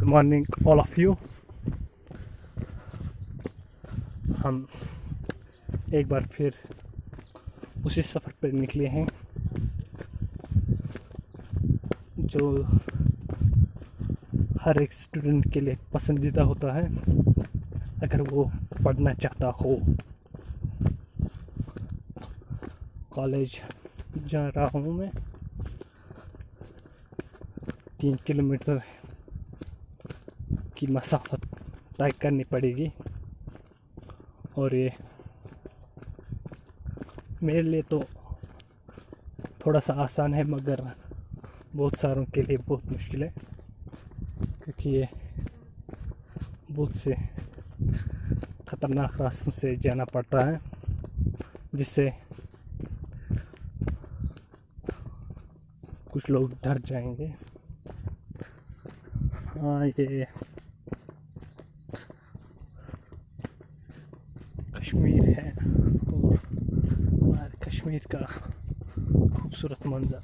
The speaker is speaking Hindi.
Good morning all of you. हम एक बार फिर उसी सफ़र पर निकले हैं जो हर एक स्टूडेंट के लिए पसंदीदा होता है अगर वो पढ़ना चाहता हो। कॉलेज जा रहा हूँ मैं। 3 किलोमीटर की मसाफत तय करनी पड़ेगी और ये मेरे लिए तो थोड़ा सा आसान है, मगर बहुत सारों के लिए बहुत मुश्किल है, क्योंकि ये बहुत से ख़तरनाक रास्तों से जाना पड़ता है जिससे कुछ लोग डर जाएंगे। हाँ, ये कश्मीर है और हमारे कश्मीर का खूबसूरत मंजर।